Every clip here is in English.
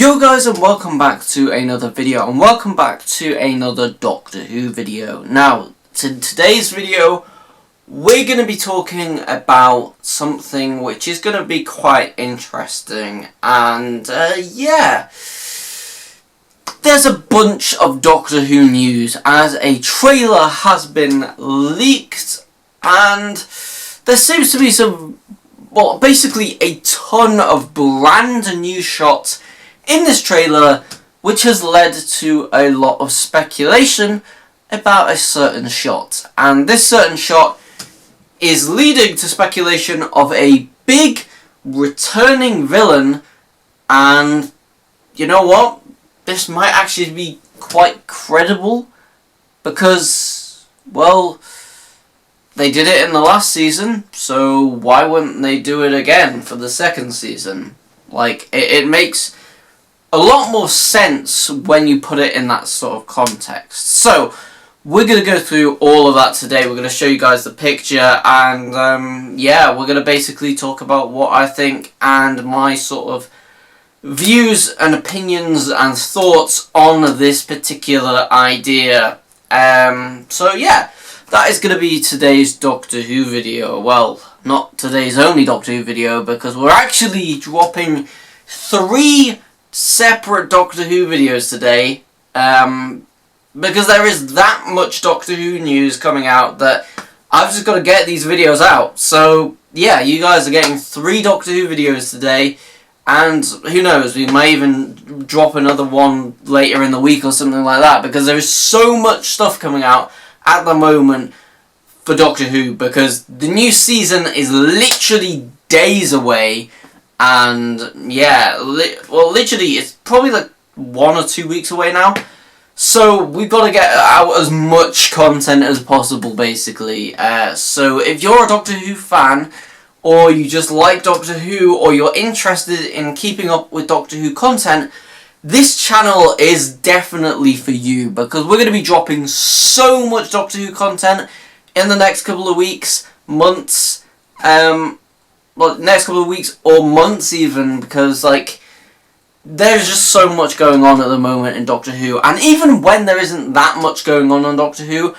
Yo guys, and welcome back to another video, and welcome back to another Doctor Who video. Now, in today's video, we're going to be talking about something which is going to be quite interesting, and yeah, there's a bunch of Doctor Who news as a trailer has been leaked, and there seems to be some, well, basically a ton of brand new shots in this trailer, which has led to a lot of speculation about a certain shot. And this certain shot is leading to speculation of a big returning villain, and you know what? This might actually be quite credible because, well, they did it in the last season, so why wouldn't they do it again for the second season? Like, it makes a lot more sense when you put it in that sort of context. So, we're going to go through all of that today. We're going to show you guys the picture, and yeah, we're going to basically talk about what I think and my sort of views and opinions and thoughts on this particular idea. So yeah, that is going to be today's Doctor Who video. Well, not today's only Doctor Who video, because we're actually dropping 3 separate Doctor Who videos today, because there is that much Doctor Who news coming out that I've just got to get these videos out. So yeah, you guys are getting 3 Doctor Who videos today, and who knows, we may even drop another one later in the week or something like that, because there is so much stuff coming out at the moment for Doctor Who, because the new season is literally days away. And yeah, literally, it's probably like 1 or 2 weeks away now. So we've got to get out as much content as possible, basically. So if you're a Doctor Who fan, or you just like Doctor Who, or you're interested in keeping up with Doctor Who content, this channel is definitely for you, because we're going to be dropping so much Doctor Who content in the next couple of weeks, months, well, next couple of weeks or months even, because like there's just so much going on at the moment in Doctor Who, and even when there isn't that much going on Doctor Who,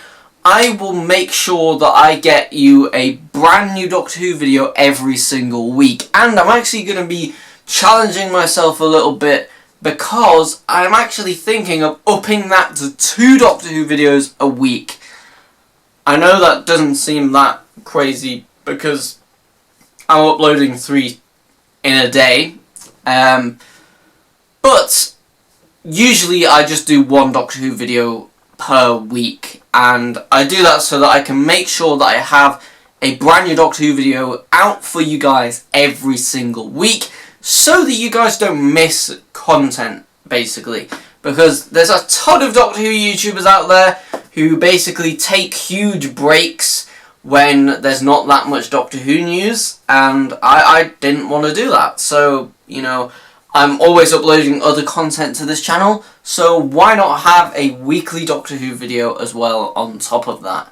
I will make sure that I get you a brand new Doctor Who video every single week. And I'm actually going to be challenging myself a little bit, because I'm actually thinking of upping that to 2 Doctor Who videos a week. I know that doesn't seem that crazy, because I'm uploading 3 in a day, but usually I just do 1 Doctor Who video per week, and I do that so that I can make sure that I have a brand new Doctor Who video out for you guys every single week, so that you guys don't miss content, basically, because there's a ton of Doctor Who YouTubers out there who basically take huge breaks when there's not that much Doctor Who news, and I didn't want to do that. So, you know, I'm always uploading other content to this channel, so why not have a weekly Doctor Who video as well on top of that?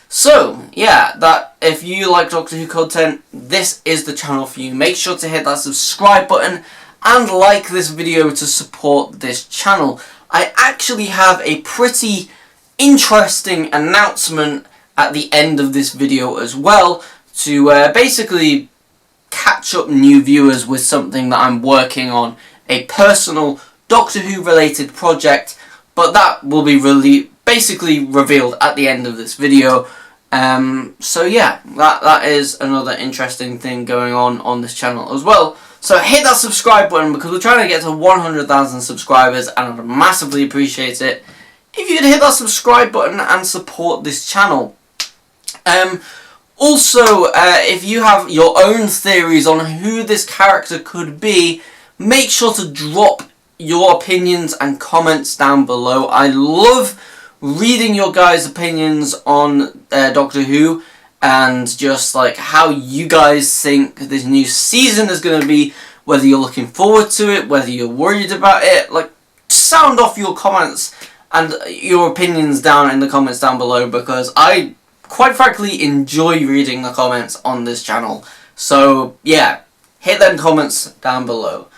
So, yeah, that if you like Doctor Who content, this is the channel for you. Make sure to hit that subscribe button and like this video to support this channel. I actually have a pretty interesting announcement at the end of this video as well, to basically catch up new viewers with something that I'm working on, a personal Doctor Who related project, but that will be basically revealed at the end of this video. So yeah, that is another interesting thing going on this channel as well. So hit that subscribe button, because we're trying to get to 100,000 subscribers, and I'd massively appreciate it if you could hit that subscribe button and support this channel. Also, if you have your own theories on who this character could be, make sure to drop your opinions and comments down below. I love reading your guys' opinions on Doctor Who, and just like how you guys think this new season is going to be, whether you're looking forward to it, whether you're worried about it. Like, sound off your comments and your opinions down in the comments down below, because I quite frankly enjoy reading the comments on this channel. So yeah, hit them comments down below.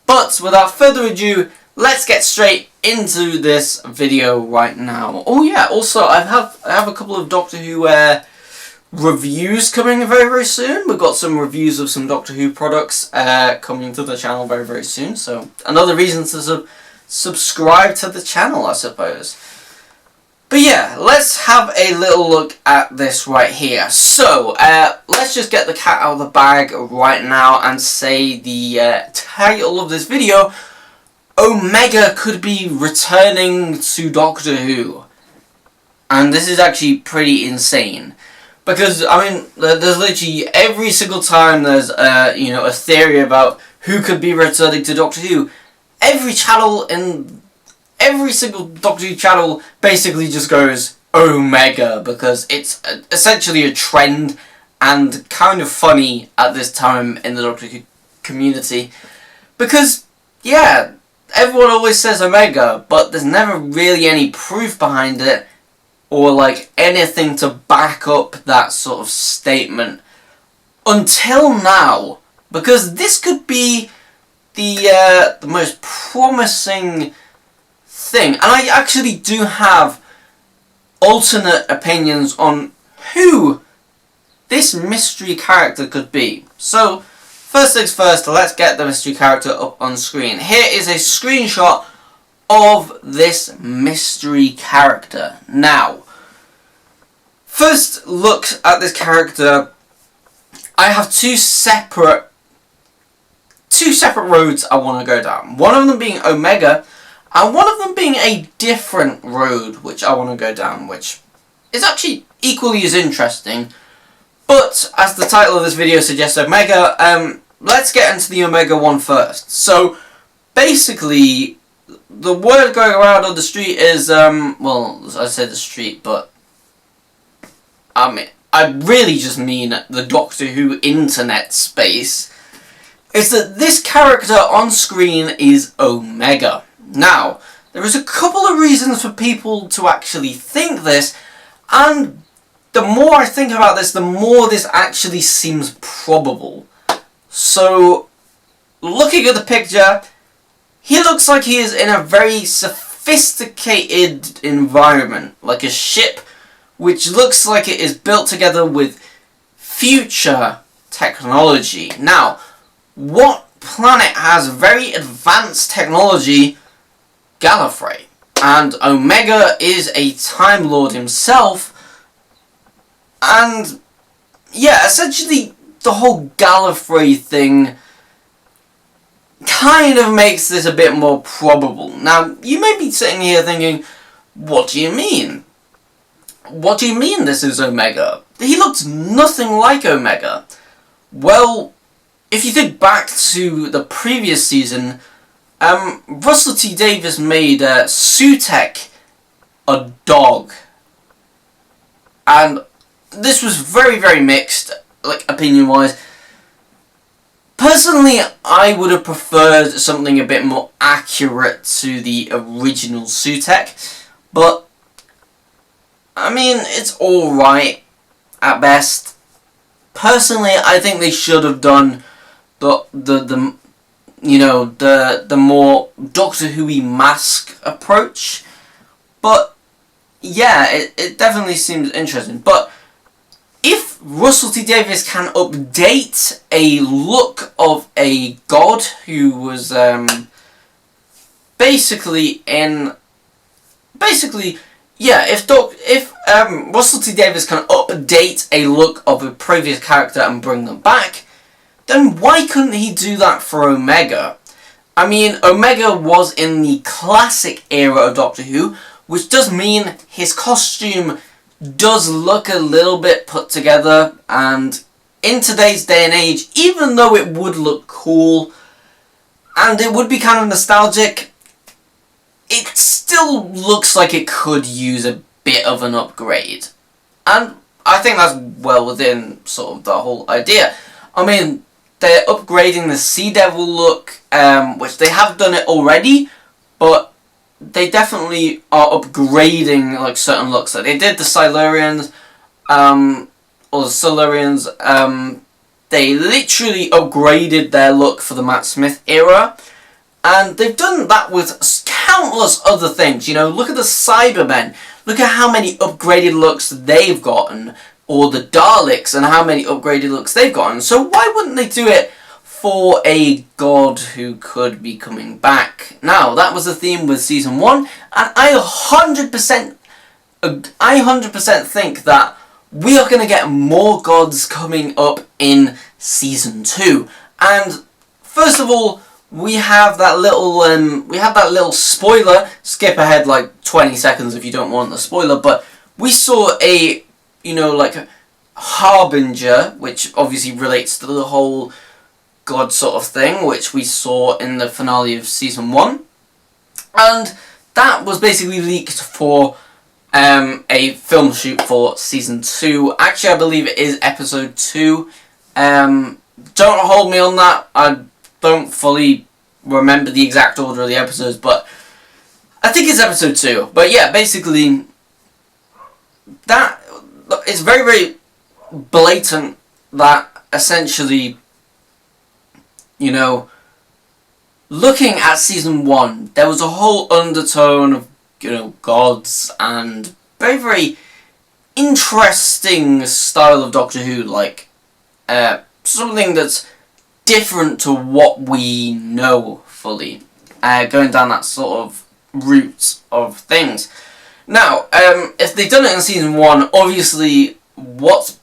But without further ado, let's get straight into this video right now. Oh yeah, also I have a couple of Doctor Who reviews coming very soon. We've got some reviews of some Doctor Who products coming to the channel very soon. So another reason to subscribe to the channel, I suppose. But yeah, let's have a little look at this right here. So, let's just get the cat out of the bag right now and say the title of this video, Omega could be returning to Doctor Who. And this is actually pretty insane. Because, I mean, there's literally every single time there's, a theory about who could be returning to Doctor Who, every single Doctor Who channel basically just goes Omega, because it's essentially a trend and kind of funny at this time in the Doctor Who community. Because, yeah, everyone always says Omega, but there's never really any proof behind it, or like anything to back up that sort of statement. Until now, because this could be the most promising thing, and I actually do have alternate opinions on who this mystery character could be. So, first things first, let's get the mystery character up on screen. Here is a screenshot of this mystery character. Now, first look at this character, I have two separate roads I want to go down. One of them being Omega, and one of them being a different road which I want to go down, which is actually equally as interesting. But as the title of this video suggests, Omega, let's get into the Omega one first. So basically, the word going around on the street is, well, I said the street, but I really just mean the Doctor Who internet space, is that this character on screen is Omega. Now, there is a couple of reasons for people to actually think this, and the more I think about this, the more this actually seems probable. So, looking at the picture, he looks like he is in a very sophisticated environment, like a ship which looks like it is built together with future technology. Now, what planet has very advanced technology? Gallifrey. And Omega is a Time Lord himself, and yeah, essentially the whole Gallifrey thing kind of makes this a bit more probable. Now, you may be sitting here thinking, what do you mean? What do you mean this is Omega? He looks nothing like Omega. Well, if you think back to the previous season, Russell T Davies made Sutekh a dog. And this was very mixed, like, opinion-wise. Personally, I would have preferred something a bit more accurate to the original Sutekh, but I mean, it's alright at best. Personally, I think they should have done the more Doctor Who-y mask approach. But yeah, it definitely seems interesting. But if Russell T Davies can update a look of a god who was if Russell T Davies can update a look of a previous character and bring them back, then why couldn't he do that for Omega? I mean, Omega was in the classic era of Doctor Who, which does mean his costume does look a little bit put together, and in today's day and age, even though it would look cool and it would be kind of nostalgic, it still looks like it could use a bit of an upgrade. And I think that's well within sort of the whole idea. I mean, they're upgrading the Sea Devil look, which they have done it already, but they definitely are upgrading like certain looks. Like they did the Silurians, they literally upgraded their look for the Matt Smith era, And they've done that with countless other things. You know, look at the Cybermen. Look at how many upgraded looks they've gotten. Or the Daleks and how many upgraded looks they've gotten. So why wouldn't they do it for a god who could be coming back? Now, that was the theme with Season 1. And I 100% think that we are going to get more gods coming up in Season 2. And first of all, we have that little spoiler. Skip ahead like 20 seconds if you don't want the spoiler, but we saw a, you know, like a harbinger, which obviously relates to the whole god sort of thing, which we saw in the finale of Season 1. And that was basically leaked for a film shoot for Season 2. Actually, I believe it is Episode 2. Don't hold me on that. I don't fully remember the exact order of the episodes, but I think it's Episode 2. But yeah, basically, that it's very, very blatant that essentially, you know, looking at Season 1, there was a whole undertone of, you know, gods and very, very interesting style of Doctor Who, like, something that's different to what we know fully, going down that sort of route of things. Now, if they've done it in Season 1, obviously, what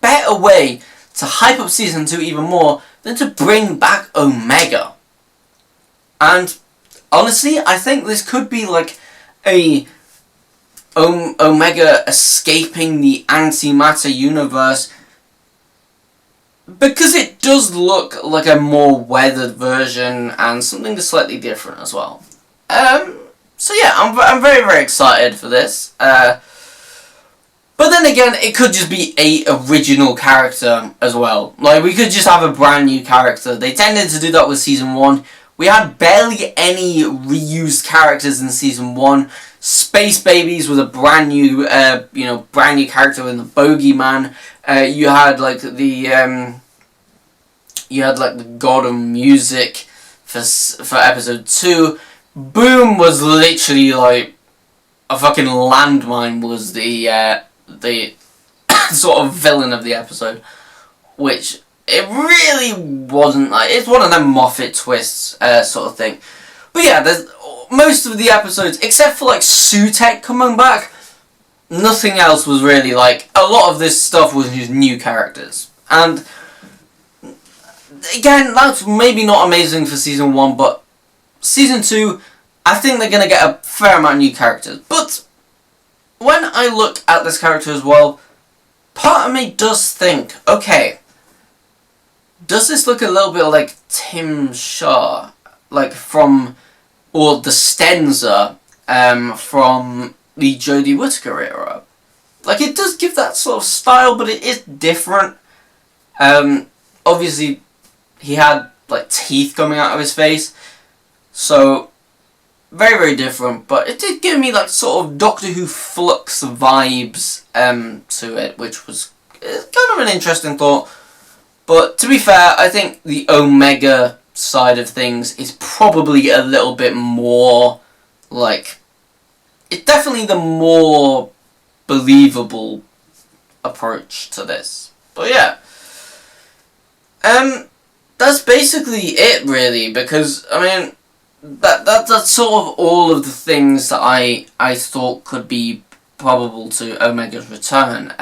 better way to hype up Season 2 even more than to bring back Omega? And honestly, I think this could be like a Omega escaping the antimatter universe, because it does look like a more weathered version and something slightly different as well. So yeah, I'm very, very excited for this. But then again, it could just be a original character as well. Like, we could just have a brand new character. They tended to do that with Season 1. We had barely any reused characters in Season 1. Space Babies was a brand new, brand new character in the Bogeyman. You had like the God of Music for Episode 2. Boom was literally like a fucking landmine. Was the sort of villain of the episode, which it really wasn't. Like, it's one of them Moffat twists sort of thing. But yeah, there's most of the episodes, except for like Sutekh coming back, nothing else was really like. A lot of this stuff was just new characters, and again, that's maybe not amazing for Season 1, but Season 2, I think they're going to get a fair amount of new characters. But when I look at this character as well, part of me does think, okay, does this look a little bit like Tim Shaw? Like from, or the Stenza from the Jodie Whittaker era? Like, it does give that sort of style, but it is different. Obviously, he had like teeth coming out of his face, so very, very different, but it did give me like sort of Doctor Who Flux vibes to it, which was kind of an interesting thought. But to be fair, I think the Omega side of things is probably a little bit more like, it's definitely the more believable approach to this. But yeah, that's basically it really, because I mean, that's sort of all of the things that I thought could be probable to Omega's return.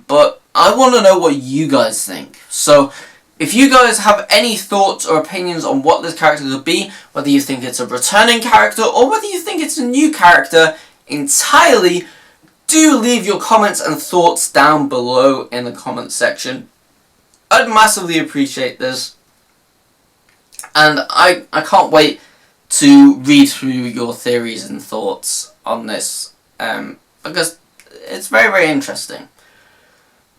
But I want to know what you guys think. So, if you guys have any thoughts or opinions on what this character could be, whether you think it's a returning character or whether you think it's a new character entirely, do leave your comments and thoughts down below in the comments section. I'd massively appreciate this. And I can't wait to read through your theories and thoughts on this, because it's very, very interesting.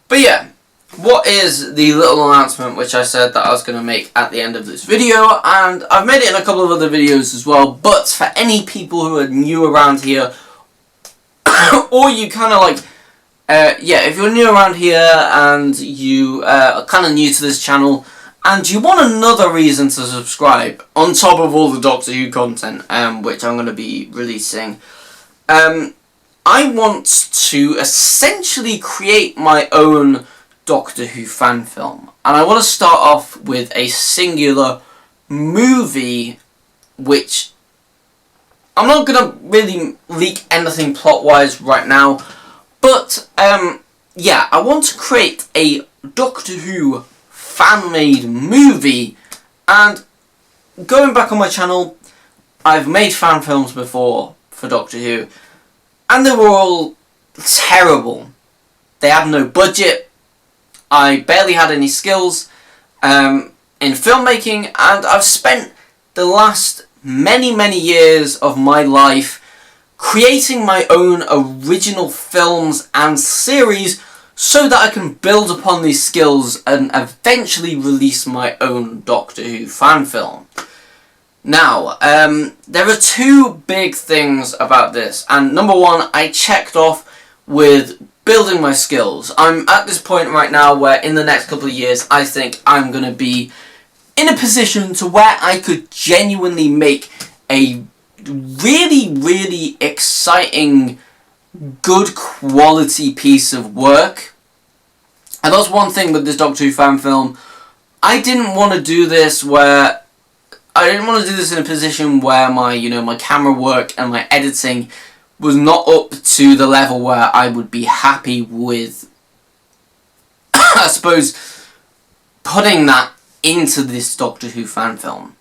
But yeah, what is the little announcement which I said that I was going to make at the end of this video, and I've made it in a couple of other videos as well, but for any people who are new around here, or you kind of like, if you're new around here and you are kind of new to this channel, and you want another reason to subscribe, on top of all the Doctor Who content, which I'm going to be releasing, I want to essentially create my own Doctor Who fan film. And I want to start off with a singular movie, which I'm not going to really leak anything plot-wise right now, but yeah, I want to create a Doctor Who fan-made movie. And going back on my channel, I've made fan films before for Doctor Who, and they were all terrible. They had no budget, I barely had any skills in filmmaking, and I've spent the last many years of my life creating my own original films and series so that I can build upon these skills and eventually release my own Doctor Who fan film. Now, there are two big things about this, and number one, I checked off with building my skills. I'm at this point right now where in the next couple of years I think I'm going to be in a position to where I could genuinely make a really exciting, good quality piece of work. And that's one thing with this Doctor Who fan film. I didn't want to do this in a position where my camera work and my editing was not up to the level where I would be happy with, I suppose, putting that into this Doctor Who fan film.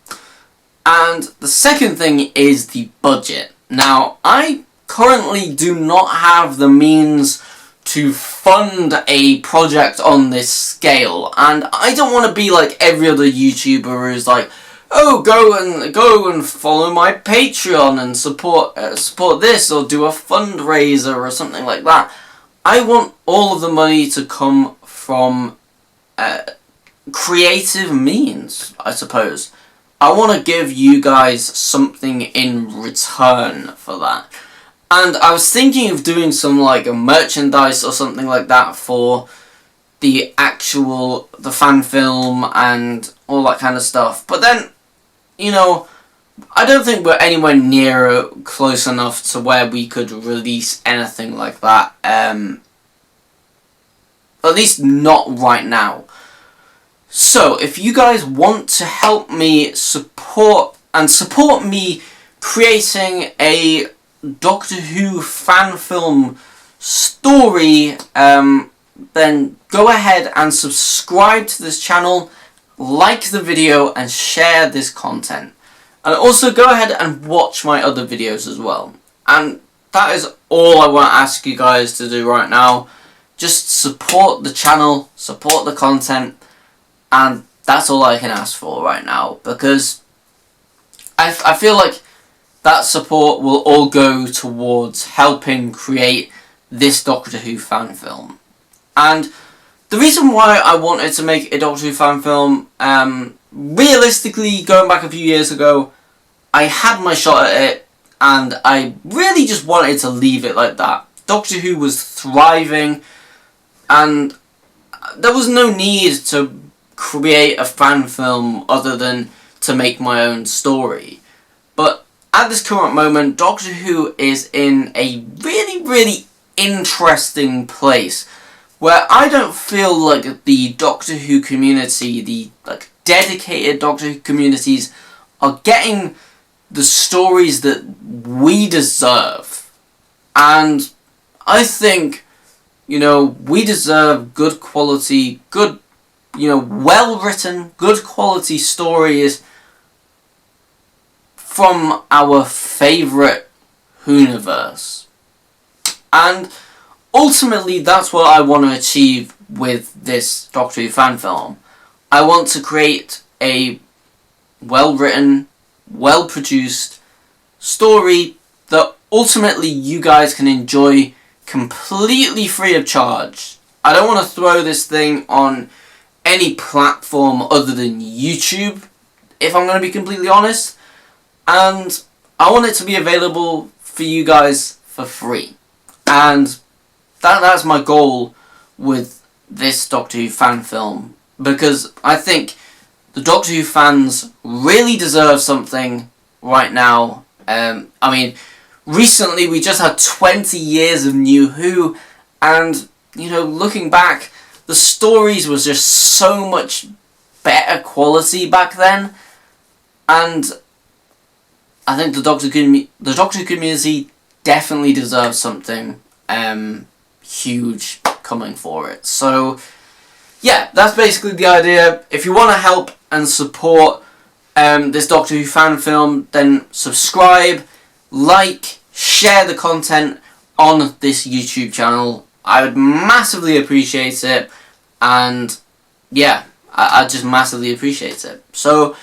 And the second thing is the budget. Now, I currently do not have the means to fund a project on this scale, and I don't want to be like every other YouTuber who's like, oh, go and follow my Patreon and support this, or do a fundraiser or something like that. I want all of the money to come from creative means, I suppose. I want to give you guys something in return for that. And I was thinking of doing some like a merchandise or something like that for the fan film and all that kind of stuff. But then, I don't think we're anywhere near close enough to where we could release anything like that. At least not right now. So, if you guys want to help me support me creating a Doctor Who fan film story, then go ahead and subscribe to this channel, like the video, and share this content. And also go ahead and watch my other videos as well. And that is all I want to ask you guys to do right now. Just support the channel, support the content, and that's all I can ask for right now, because I feel like that support will all go towards helping create this Doctor Who fan film. And the reason why I wanted to make a Doctor Who fan film, realistically, going back a few years ago, I had my shot at it, and I really just wanted to leave it like that. Doctor Who was thriving, and there was no need to create a fan film other than to make my own story. But at this current moment, Doctor Who is in a really interesting place where I don't feel like the Doctor Who community, the dedicated Doctor Who communities, are getting the stories that we deserve. And I think, we deserve good quality, well-written, good quality stories from our favourite Whoniverse. And ultimately, that's what I want to achieve with this Doctor Who fan film. I want to create a well-written, well-produced story that ultimately you guys can enjoy completely free of charge. I don't want to throw this thing on any platform other than YouTube, if I'm going to be completely honest. And I want it to be available for you guys for free. And that's my goal with this Doctor Who fan film. Because I think the Doctor Who fans really deserve something right now. I mean, recently we just had 20 years of New Who, and, you know, looking back, the stories was just so much better quality back then, and I think the Doctor Who community definitely deserves something huge coming for it. So yeah, that's basically the idea. If you want to help and support this Doctor Who fan film, then subscribe, like, share the content on this YouTube channel. I would massively appreciate it, and yeah, I just massively appreciate it. So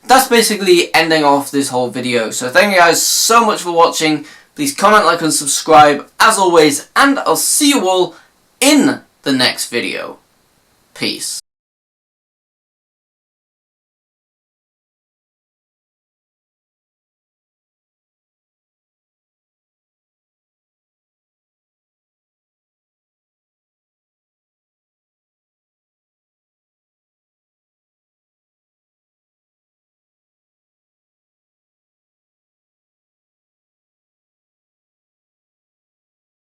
that's basically ending off this whole video. So thank you guys so much for watching. Please comment, like, and subscribe as always, and I'll see you all in the next video. Peace.